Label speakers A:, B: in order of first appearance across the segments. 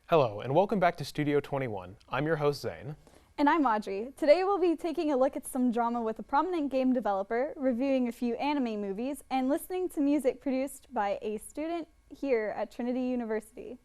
A: Hello, and welcome back to Studio 21. I'm your host, Zane.
B: And I'm Audrey. Today we'll be taking a look at some drama with a prominent game developer, reviewing a few anime movies, and listening to music produced by a student here at Trinity University.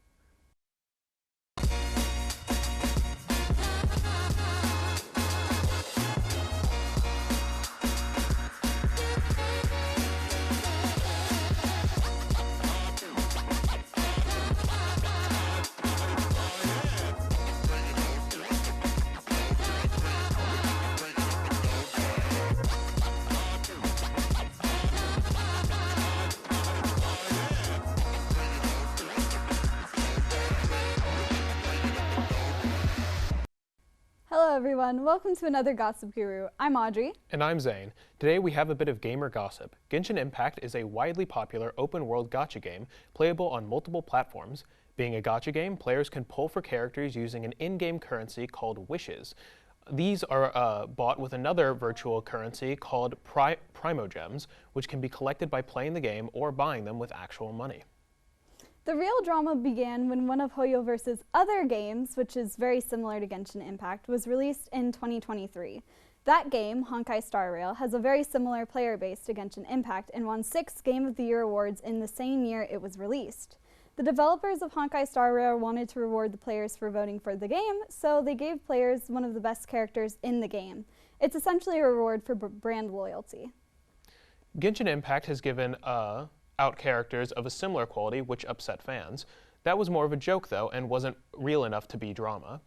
B: Hello everyone, welcome to another Gossip Guru. I'm Audrey.
A: And I'm Zane. Today we have a bit of gamer gossip. Genshin Impact is a widely popular open-world gacha game playable on multiple platforms. Being a gacha game, players can pull for characters using an in-game currency called wishes. These are bought with another virtual currency called Primogems, which can be collected by playing the game or buying them with actual money.
B: The real drama began when one of Hoyoverse's other games, which is very similar to Genshin Impact, was released in 2023. That game, Honkai Star Rail, has a very similar player base to Genshin Impact and won 6 Game of the Year awards in the same year it was released. The developers of Honkai Star Rail wanted to reward the players for voting for the game, so they gave players one of the best characters in the game. It's essentially a reward for brand loyalty.
A: Genshin Impact has given out characters of a similar quality, which upset fans. That was more of a joke, though, and wasn't real enough to be drama.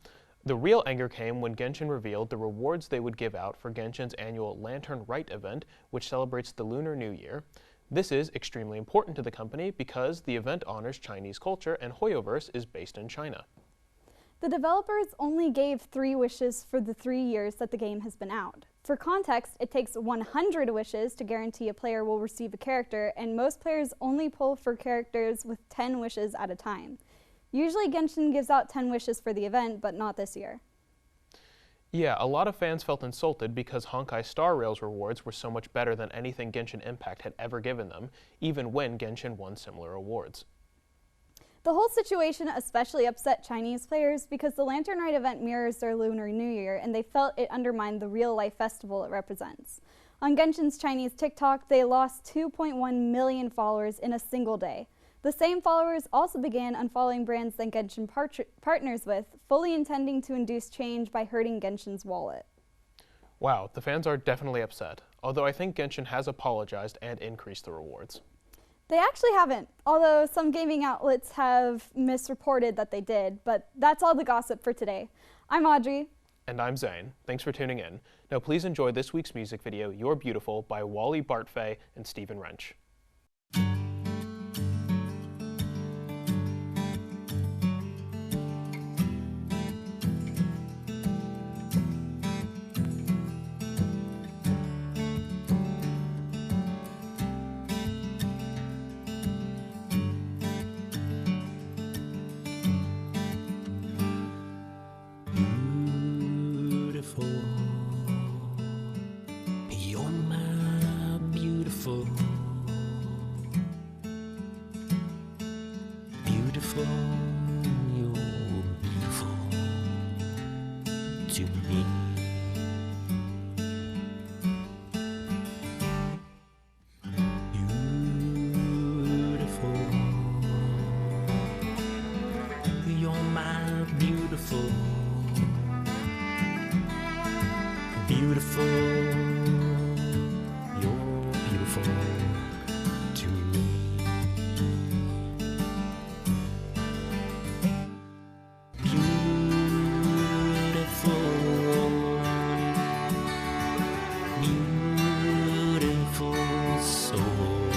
A: The real anger came when Genshin revealed the rewards they would give out for Genshin's annual Lantern Rite event, which celebrates the Lunar New Year. This is extremely important to the company because the event honors Chinese culture and Hoyoverse is based in China.
B: The developers only gave 3 wishes for the 3 years that the game has been out. For context, it takes 100 wishes to guarantee a player will receive a character, and most players only pull for characters with 10 wishes at a time. Usually Genshin gives out 10 wishes for the event, but not this year.
A: Yeah, a lot of fans felt insulted because Honkai Star Rail's rewards were so much better than anything Genshin Impact had ever given them, even when Genshin won similar awards.
B: The whole situation especially upset Chinese players because the Lantern Rite event mirrors their Lunar New Year, and they felt it undermined the real-life festival it represents. On Genshin's Chinese TikTok, they lost 2.1 million followers in a single day. The same followers also began unfollowing brands that Genshin partners with, fully intending to induce change by hurting Genshin's wallet.
A: Wow, the fans are definitely upset, although I think Genshin has apologized and increased the rewards.
B: They actually haven't, although some gaming outlets have misreported that they did, but that's all the gossip for today. I'm Audrey.
A: And I'm Zane. Thanks for tuning in. Now please enjoy this week's music video, You're Beautiful, by Wally Bartfay and Stephen Wrench.
C: You're my beautiful, beautiful, you're beautiful to me. Beautiful, you're my beautiful. Beautiful, you're beautiful to me. Beautiful, beautiful soul.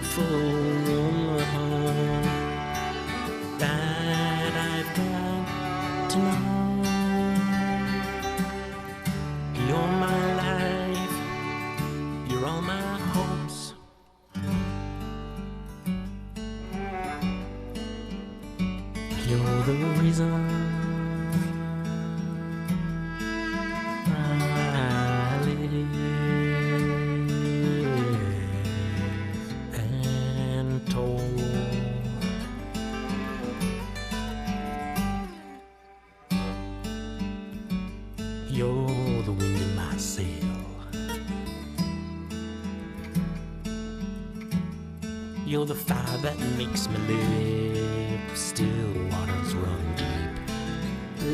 C: Beautiful that I've got to know. You're my life, you're all my hopes. You're the reason I live and told. You're the fire that makes me live. Still waters run deep.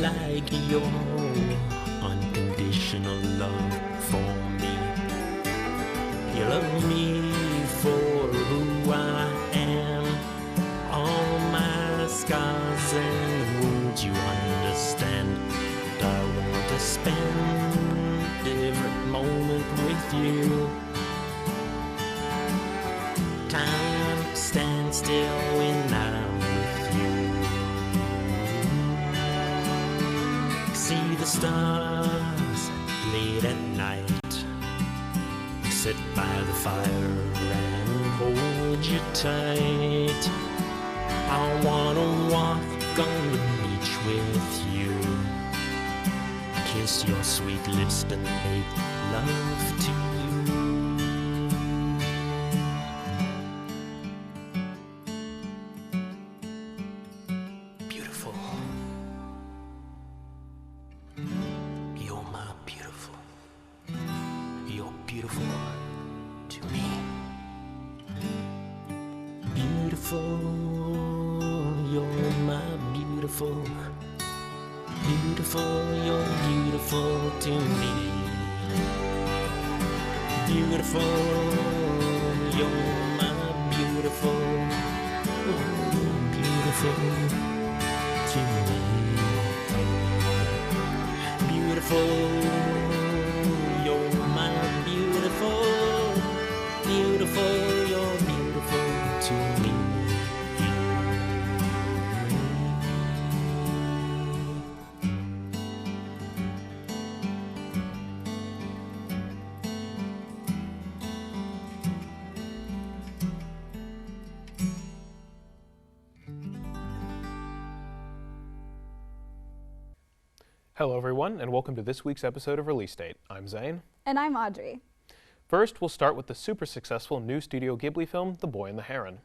C: Like your unconditional love for me. You love me for who I am. All my scars and wounds you understand. And I want to spend every moment with you. Time stands still when I'm with you. See the stars late at night. Sit by the fire and hold you tight. I wanna walk on the beach with you. Kiss your sweet lips and make love to you. Beautiful. You're my beautiful. You're beautiful to me. Beautiful, you're my beautiful. Beautiful, you're beautiful to me. Beautiful, you're my beautiful. Oh, beautiful to me. Beautiful, you're my beautiful. Beautiful, you're beautiful to me.
A: Hello everyone, and welcome to this week's episode of Release Date. I'm Zane.
B: And I'm Audrey.
A: First, we'll start with the super successful new Studio Ghibli film, The Boy and the Heron.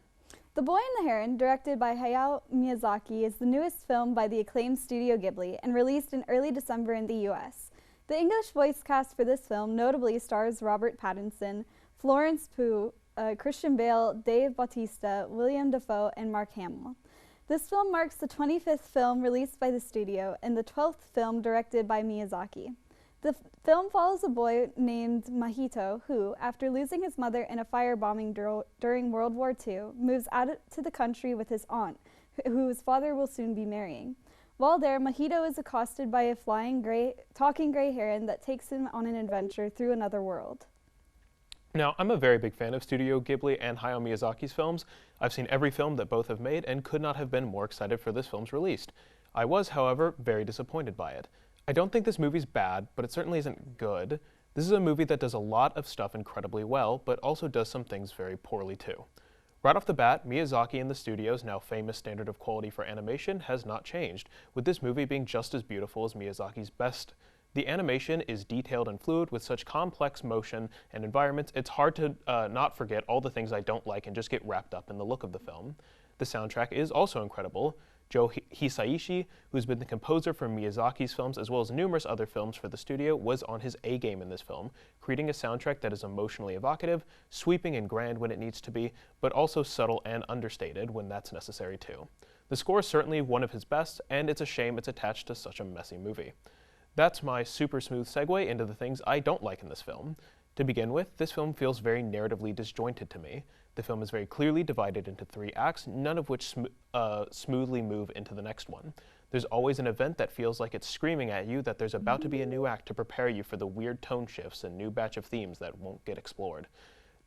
B: The Boy and the Heron, directed by Hayao Miyazaki, is the newest film by the acclaimed Studio Ghibli and released in early December in the US. The English voice cast for this film notably stars Robert Pattinson, Florence Pugh, Christian Bale, Dave Bautista, William Dafoe, and Mark Hamill. This film marks the 25th film released by the studio and the 12th film directed by Miyazaki. The film follows a boy named Mahito who, after losing his mother in a firebombing during World War II, moves out to the country with his aunt, whose father will soon be marrying. While there, Mahito is accosted by a talking gray heron that takes him on an adventure through another world.
A: Now, I'm a very big fan of Studio Ghibli and Hayao Miyazaki's films. I've seen every film that both have made and could not have been more excited for this film's release. I was, however, very disappointed by it. I don't think this movie's bad, but it certainly isn't good. This is a movie that does a lot of stuff incredibly well, but also does some things very poorly too. Right off the bat, Miyazaki and the studio's now famous standard of quality for animation has not changed, with this movie being just as beautiful as Miyazaki's best. The animation is detailed and fluid with such complex motion and environments, it's hard to not forget all the things I don't like and just get wrapped up in the look of the film. The soundtrack is also incredible. Joe Hisaishi, who's been the composer for Miyazaki's films as well as numerous other films for the studio, was on his A game in this film, creating a soundtrack that is emotionally evocative, sweeping and grand when it needs to be, but also subtle and understated when that's necessary too. The score is certainly one of his best, and it's a shame it's attached to such a messy movie. That's my super smooth segue into the things I don't like in this film. To begin with, this film feels very narratively disjointed to me. The film is very clearly divided into 3 acts, none of which smoothly move into the next one. There's always an event that feels like it's screaming at you that there's about to be a new act to prepare you for the weird tone shifts and new batch of themes that won't get explored.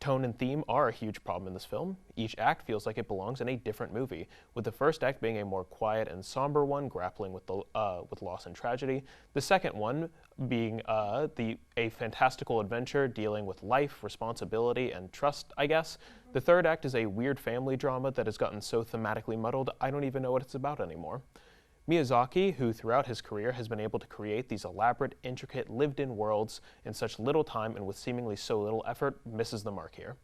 A: Tone and theme are a huge problem in this film. Each act feels like it belongs in a different movie, with the first act being a more quiet and somber one, grappling with loss and tragedy. The second one being a fantastical adventure dealing with life, responsibility, and trust, I guess. The third act is a weird family drama that has gotten so thematically muddled, I don't even know what it's about anymore. Miyazaki, who throughout his career has been able to create these elaborate, intricate, lived-in worlds in such little time and with seemingly so little effort, misses the mark here.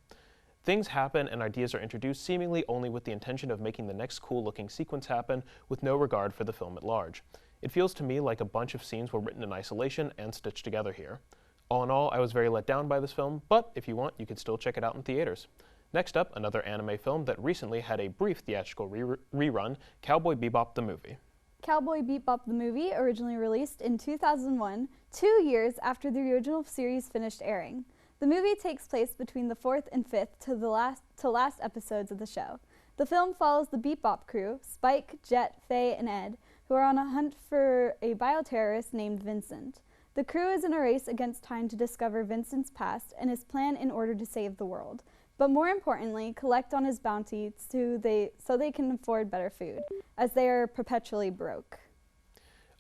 A: Things happen and ideas are introduced seemingly only with the intention of making the next cool-looking sequence happen, with no regard for the film at large. It feels to me like a bunch of scenes were written in isolation and stitched together here. All in all, I was very let down by this film, but if you want, you can still check it out in theaters. Next up, another anime film that recently had a brief theatrical rerun, Cowboy Bebop the movie.
B: Cowboy Bebop the movie, originally released in 2001, 2 years after the original series finished airing. The movie takes place between the 4th and 5th to last episodes of the show. The film follows the Bebop crew, Spike, Jet, Faye, and Ed, who are on a hunt for a bioterrorist named Vincent. The crew is in a race against time to discover Vincent's past and his plan in order to save the world, but more importantly, collect on his bounty so they can afford better food, as they are perpetually broke.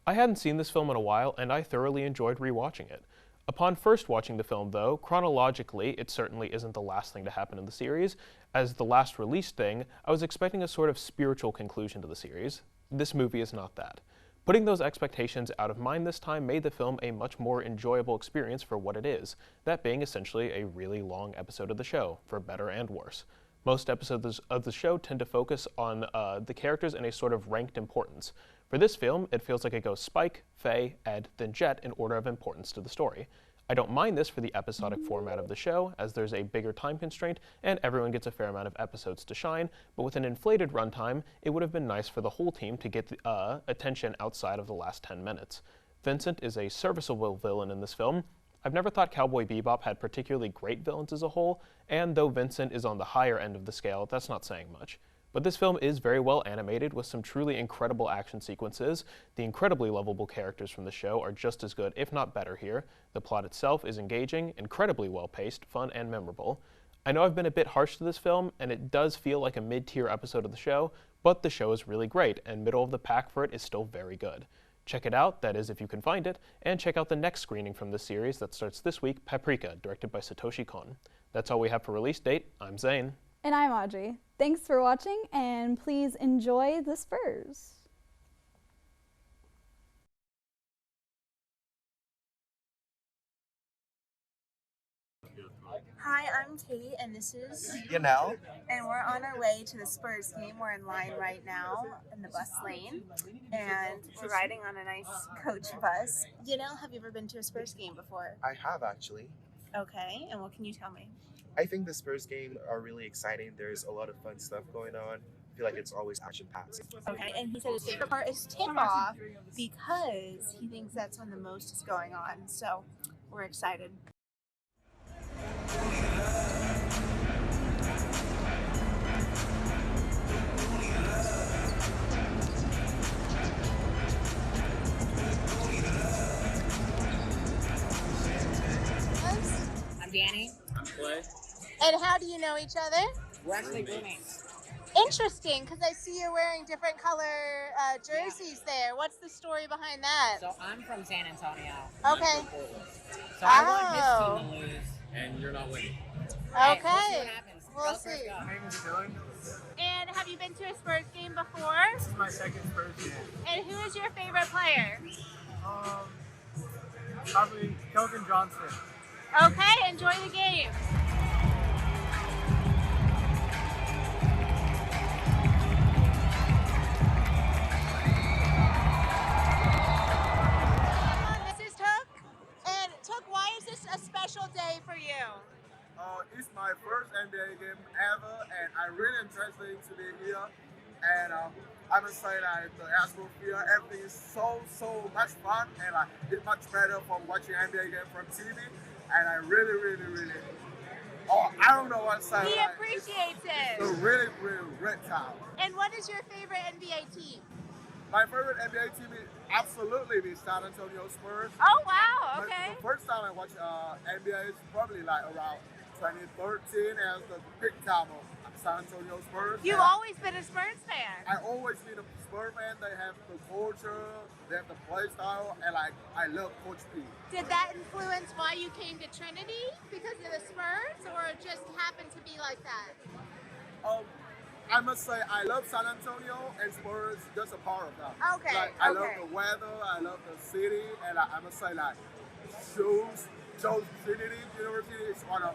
A: I hadn't seen this film in a while, and I thoroughly enjoyed rewatching it. Upon first watching the film, though, chronologically, it certainly isn't the last thing to happen in the series. As the last released thing, I was expecting a sort of spiritual conclusion to the series. This movie is not that. Putting those expectations out of mind this time made the film a much more enjoyable experience for what it is, that being essentially a really long episode of the show, for better and worse. Most episodes of the show tend to focus on the characters in a sort of ranked importance. For this film, it feels like it goes Spike, Faye, Ed, then Jet in order of importance to the story. I don't mind this for the episodic format of the show, as there's a bigger time constraint and everyone gets a fair amount of episodes to shine, but with an inflated runtime, it would have been nice for the whole team to get attention outside of the last 10 minutes. Vincent is a serviceable villain in this film. I've never thought Cowboy Bebop had particularly great villains as a whole, and though Vincent is on the higher end of the scale, that's not saying much. But this film is very well animated with some truly incredible action sequences. The incredibly lovable characters from the show are just as good, if not better here. The plot itself is engaging, incredibly well paced, fun, and memorable. I know I've been a bit harsh to this film, and it does feel like a mid-tier episode of the show, but the show is really great, and middle of the pack for it is still very good. Check it out, that is if you can find it, and check out the next screening from this series that starts this week, Paprika, directed by Satoshi Kon. That's all we have for release date. I'm Zane.
B: And I'm Audrey. Thanks for watching, and please enjoy the Spurs.
D: Hi, I'm Kate, and this is
E: Yanel.
D: and we're on our way to the Spurs game. We're in line right now in the bus lane, and we're riding on a nice coach bus. Yanel, have you ever been to a Spurs game before?
E: I have actually.
D: Okay, and what can you tell me?
E: I think the Spurs games are really exciting. There's a lot of fun stuff going on. I feel like it's always action-packed.
D: Okay, and he said his favorite part is tip-off because he thinks that's when the most is going on. So we're excited.
F: I'm Danny.
G: I'm Clay.
D: And how do you know each other?
F: We're actually roommates.
D: Interesting, because I see you're wearing different color jerseys there. What's the story behind that?
F: So I'm from San Antonio.
D: Okay.
F: So I want his team to lose.
G: And you're not winning.
F: Hey,
D: Okay.
F: we'll see what happens.
D: We'll
F: Go Spurs,
D: see.
F: go.
G: How is it going?
D: And have you been to a Spurs game before?
G: This is my second Spurs game.
D: And who is your favorite player?
G: Probably Kelvin Johnson.
D: Okay, enjoy the game. This is Took. And Took, why is this a special day for you?
H: It's my first NBA game ever, and I'm really interested to be here. And I must say that the atmosphere, everything is so much fun, and it's much better from watching NBA game from TV. And I really, I don't know what to say.
D: He
H: like,
D: appreciates
H: it's a
D: it.
H: really great time.
D: And what is your favorite NBA team?
H: My favorite NBA team is absolutely the San Antonio Spurs.
D: Oh, wow, okay.
H: The first time I watched NBA is probably like around 2013 as the big time of San Antonio Spurs.
D: You've
H: And
D: always been a Spurs fan.
H: I always been a Spurs fan. They have the culture, they have the play style, and I love Coach P.
D: Did that influence why you came to Trinity? Because of the Spurs, or it just happened to be like that?
H: I must say I love San Antonio, and Spurs just a part of that.
D: Okay,
H: Like I love
D: okay.
H: the weather, I love the city, and I must say like Joe's Trinity University is one of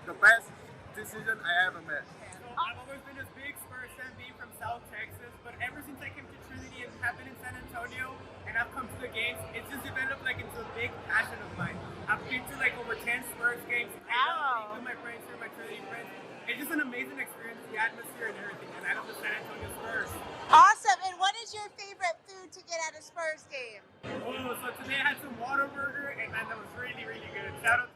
H: the best decision I ever made.
G: I've always been a big Spurs fan, being from South Texas, but ever since I came to Trinity, it's happened in San Antonio, and I've come to the games, it's just developed like into a big passion of mine. I've been to like over 10 Spurs games. I love being with my friends here, my Trinity friends. It's just an amazing atmosphere and everything. And I love the San Antonio Spurs.
D: Awesome. And what is your favorite food to get at a Spurs game?
G: Oh, so today I had some Whataburger, and man, that was really, really good. Shout out to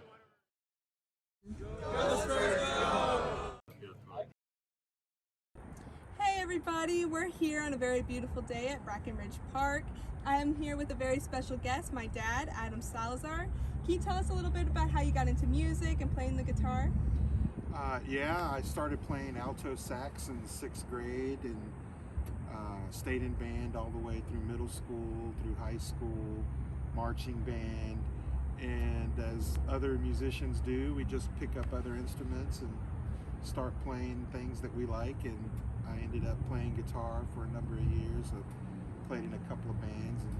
I: Hey everybody, we're here on a very beautiful day at Brackenridge Park. I'm here with a very special guest, my dad, Adam Salazar. Can you tell us a little bit about how you got into music and playing the guitar?
J: Yeah, I started playing alto sax in 6th grade and stayed in band all the way through middle school, through high school, marching band. And as other musicians do, we just pick up other instruments and start playing things that we like. And I ended up playing guitar for a number of years. I've played in a couple of bands and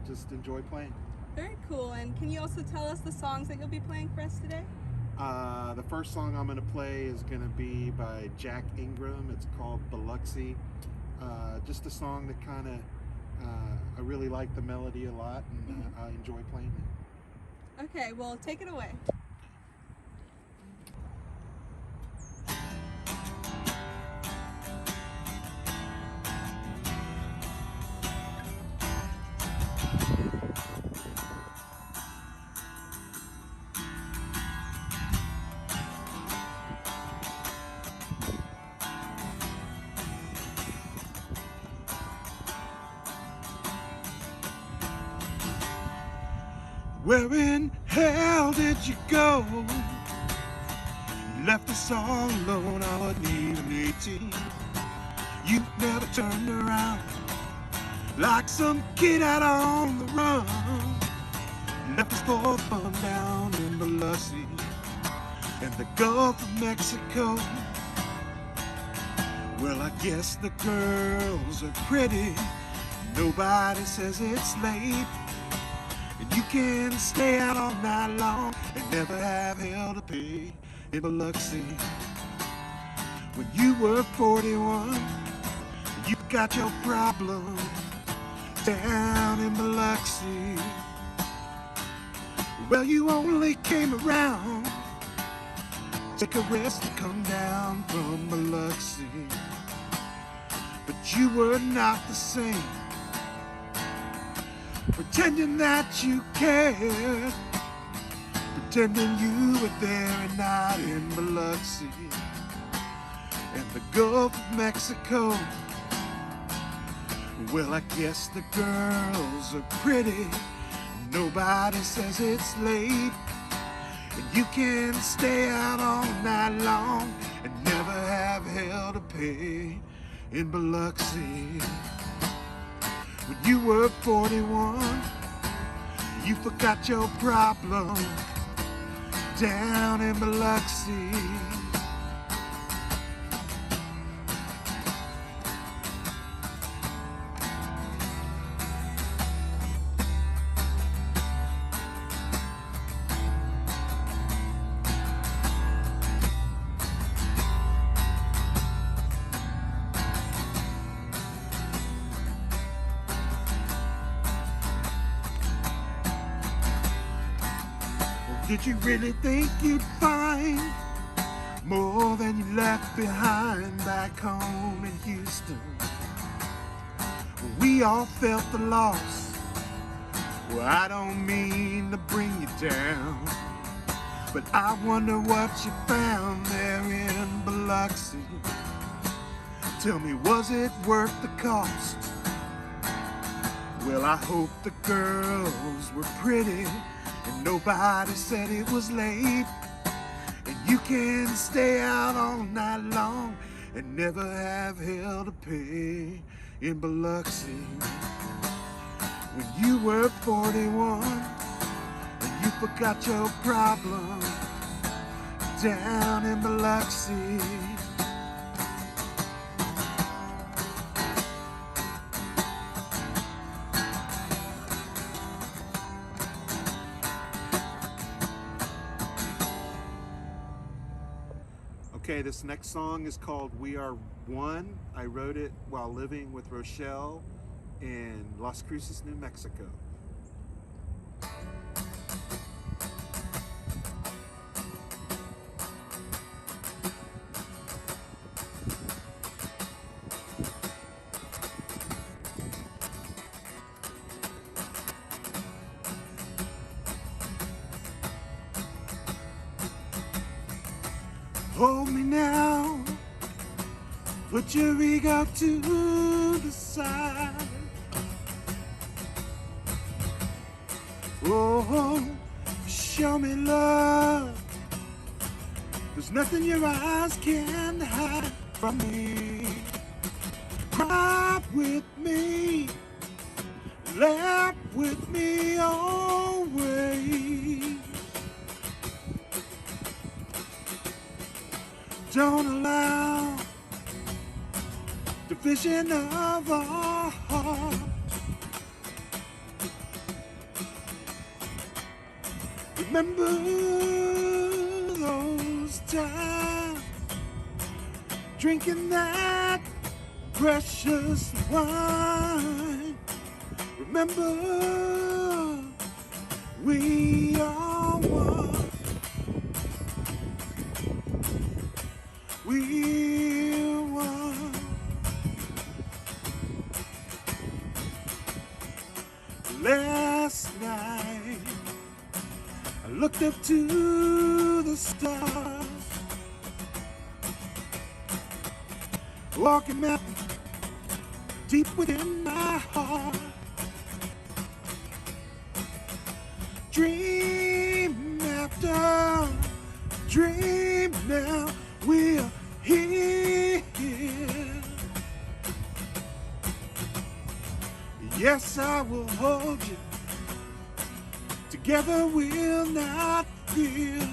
J: just enjoy playing.
I: Very cool. And can you also tell us the songs that you'll be playing for us today?
J: The first song I'm going to play is going to be by Jack Ingram. It's called Biloxi. Just a song that kind of, I really like the melody a lot, and I enjoy playing it.
I: Okay, well, take it away.
J: Where in hell did you go? You left us all alone, I wasn't even 18. You never turned around like some kid out on the run. Left us for fun down in Biloxi in the Gulf of Mexico. Well, I guess the girls are pretty. Nobody says it's late. And you can stay out all night long and never have hell to pay in Biloxi. When you were 41, you got your problem down in Biloxi. Well, you only came around, take a rest and come down from Biloxi. But you were not the same, pretending that you cared, pretending you were there and not in Biloxi and the Gulf of Mexico. Well, I guess the girls are pretty. Nobody says it's late. And you can stay out all night long and never have hell to pay in Biloxi. When you were 41, you forgot your problem down in Biloxi. Did you really think you'd find more than you left behind back home in Houston? We all felt the loss. Well, I don't mean to bring you down, but I wonder what you found there in Biloxi. Tell me, was it worth the cost? Well, I hope the girls were pretty and nobody said it was late. And you can stay out all night long and never have hell to pay in Biloxi. When you were 41 and you forgot your problem down in Biloxi. Okay, this next song is called We Are One. I wrote it while living with Rochelle in Las Cruces, New Mexico. Put your ego to the side. Oh, show me love. There's nothing your eyes can hide from me. Cry with me, laugh with me always. Don't allow division of our heart. Remember those times drinking that precious wine. Remember we are one. We're one. Last night I looked up to the stars, walking out deep within my heart. Dream after dream, now we're here. Yes, I will hold you. Together we'll not fear.